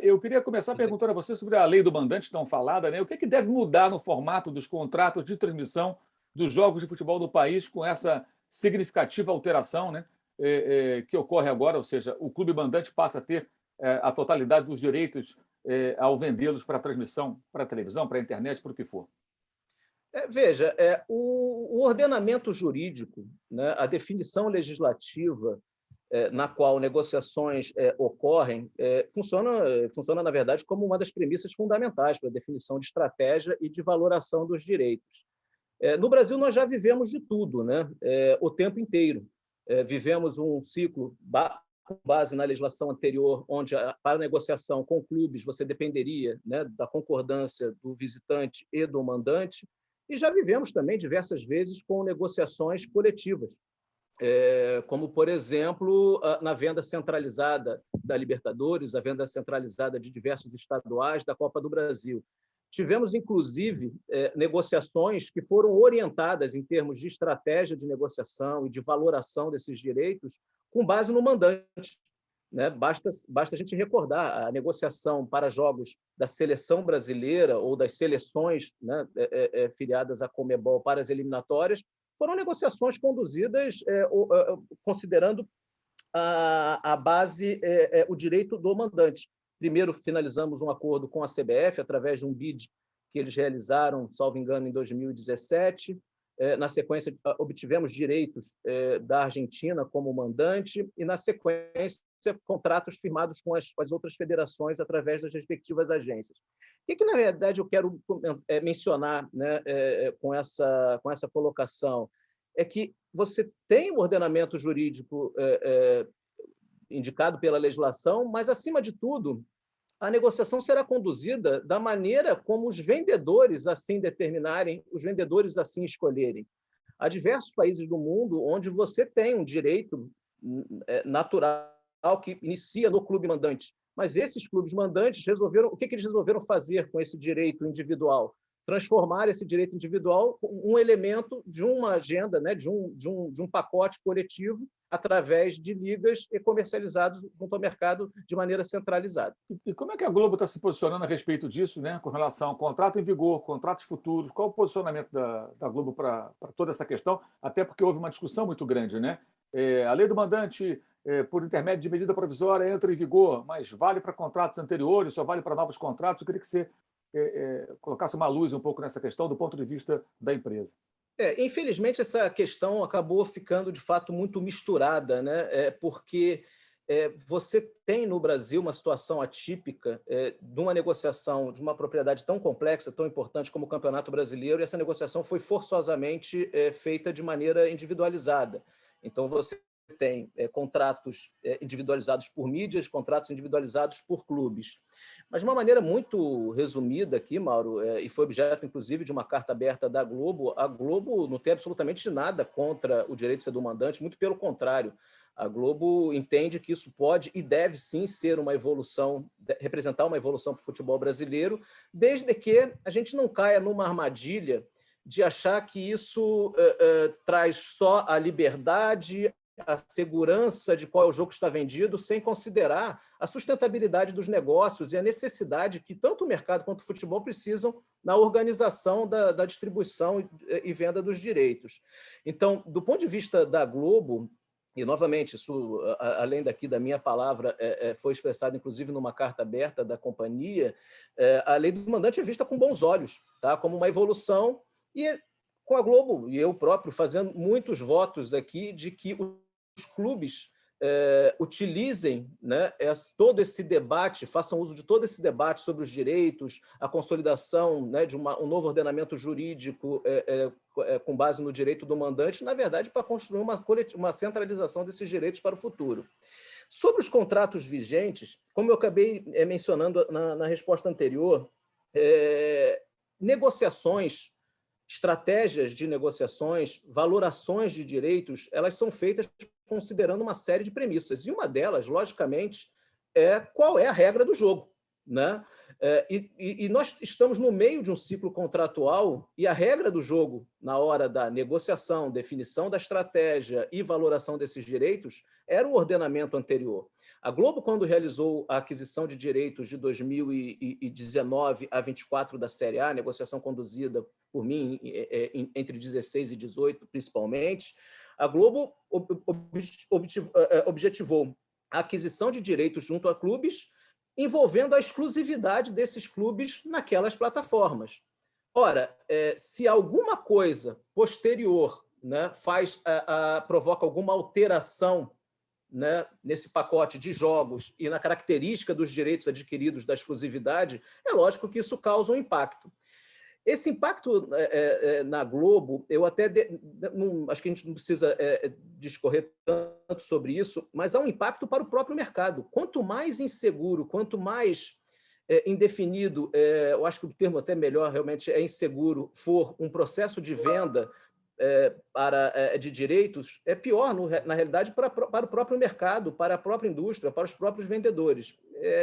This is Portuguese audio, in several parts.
eu queria começar perguntando a você sobre a lei do mandante tão falada, né? O que deve mudar no formato dos contratos de transmissão dos jogos de futebol do país com essa significativa alteração, né? Que ocorre agora, ou seja, o clube mandante passa a ter a totalidade dos direitos ao vendê-los para transmissão, para a televisão, para a internet, para o que for. Veja, o ordenamento jurídico, né, a definição legislativa na qual negociações ocorrem, funciona, na verdade, como uma das premissas fundamentais para a definição de estratégia e de valoração dos direitos. No Brasil, nós já vivemos de tudo, né? O tempo inteiro. Vivemos um ciclo com base na legislação anterior, onde, para a negociação com clubes, você dependeria, né, da concordância do visitante e do mandante, e já vivemos também diversas vezes com negociações coletivas, como, por exemplo, na venda centralizada da Libertadores, a venda centralizada de diversos estaduais da Copa do Brasil. Tivemos, inclusive, negociações que foram orientadas em termos de estratégia de negociação e de valoração desses direitos com base no mandante, né? Basta a gente recordar a negociação para jogos da seleção brasileira ou das seleções, né, filiadas à Conmebol para as eliminatórias, foram negociações conduzidas considerando a base, o direito do mandante. Primeiro, finalizamos um acordo com a CBF, através de um bid que eles realizaram, salvo engano, em 2017. Na sequência, obtivemos direitos da Argentina como mandante e, na sequência, contratos firmados com as outras federações através das respectivas agências. O que na verdade, eu quero mencionar, né, com essa colocação? É que você tem um ordenamento jurídico indicado pela legislação, mas, acima de tudo, a negociação será conduzida da maneira como os vendedores assim determinarem, os vendedores assim escolherem. Há diversos países do mundo onde você tem um direito natural que inicia no clube mandante, mas esses clubes mandantes resolveram, o que eles resolveram fazer com esse direito individual? Transformar esse direito individual em um elemento de uma agenda, né, de um pacote coletivo, através de ligas e comercializados junto ao mercado de maneira centralizada. E como é que a Globo está se posicionando a respeito disso, né, com relação ao contrato em vigor, contratos futuros? Qual o posicionamento da Globo para toda essa questão? Até porque houve uma discussão muito grande, né? A lei do mandante, por intermédio de medida provisória, entra em vigor, mas vale para contratos anteriores, só vale para novos contratos. Eu queria que você colocasse uma luz um pouco nessa questão do ponto de vista da empresa. Infelizmente, essa questão acabou ficando, de fato, muito misturada, né? Porque você tem no Brasil uma situação atípica de uma negociação de uma propriedade tão complexa, tão importante como o Campeonato Brasileiro, e essa negociação foi forçosamente feita de maneira individualizada. Então, você tem contratos individualizados por mídias, contratos individualizados por clubes. Mas, de uma maneira muito resumida aqui, Mauro, e foi objeto, inclusive, de uma carta aberta da Globo, a Globo não tem absolutamente nada contra o direito de ser do mandante, muito pelo contrário. A Globo entende que isso pode e deve, sim, ser uma evolução, representar uma evolução para o futebol brasileiro, desde que a gente não caia numa armadilha de achar que isso traz só a liberdade, a segurança de qual é o jogo que está vendido, sem considerar a sustentabilidade dos negócios e a necessidade que tanto o mercado quanto o futebol precisam na organização da distribuição e venda dos direitos. Então, do ponto de vista da Globo, e, novamente, isso, além daqui da minha palavra, foi expressado, inclusive, numa carta aberta da companhia, a lei do mandante é vista com bons olhos, tá? Como uma evolução, e com a Globo, e eu próprio, fazendo muitos votos aqui de que os clubes utilizem, né, todo esse debate, façam uso de todo esse debate sobre os direitos, a consolidação, né, de um novo ordenamento jurídico com base no direito do mandante, na verdade, para construir uma centralização desses direitos para o futuro. Sobre os contratos vigentes, como eu acabei mencionando na resposta anterior, negociações, estratégias de negociações, valorações de direitos, elas são feitas considerando uma série de premissas. E uma delas, logicamente, é qual é a regra do jogo. né? E nós estamos no meio de um ciclo contratual e a regra do jogo, na hora da negociação, definição da estratégia e valoração desses direitos, era o ordenamento anterior. A Globo, quando realizou a aquisição de direitos de 2019 a 24 da Série A, negociação conduzida por mim entre 16 e 18, principalmente, a Globo objetivou a aquisição de direitos junto a clubes, envolvendo a exclusividade desses clubes naquelas plataformas. Ora, se alguma coisa posterior, né, provoca alguma alteração, né, nesse pacote de jogos e na característica dos direitos adquiridos da exclusividade, é lógico que isso causa um impacto. Esse impacto na Globo, eu até acho que a gente não precisa discorrer tanto sobre isso, mas há um impacto para o próprio mercado. Quanto mais inseguro, quanto mais indefinido, eu acho que o termo até melhor realmente é inseguro, for um processo de venda de direitos, é pior, na realidade, para o próprio mercado, para a própria indústria, para os próprios vendedores.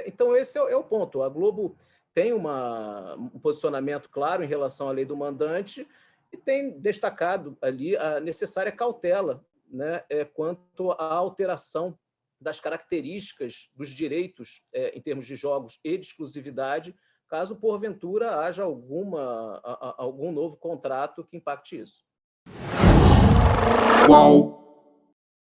Então, esse é o ponto. A Globo tem um posicionamento claro em relação à lei do mandante e tem destacado ali a necessária cautela, né, quanto à alteração das características dos direitos em termos de jogos e de exclusividade, caso, porventura, haja algum novo contrato que impacte isso. Qual?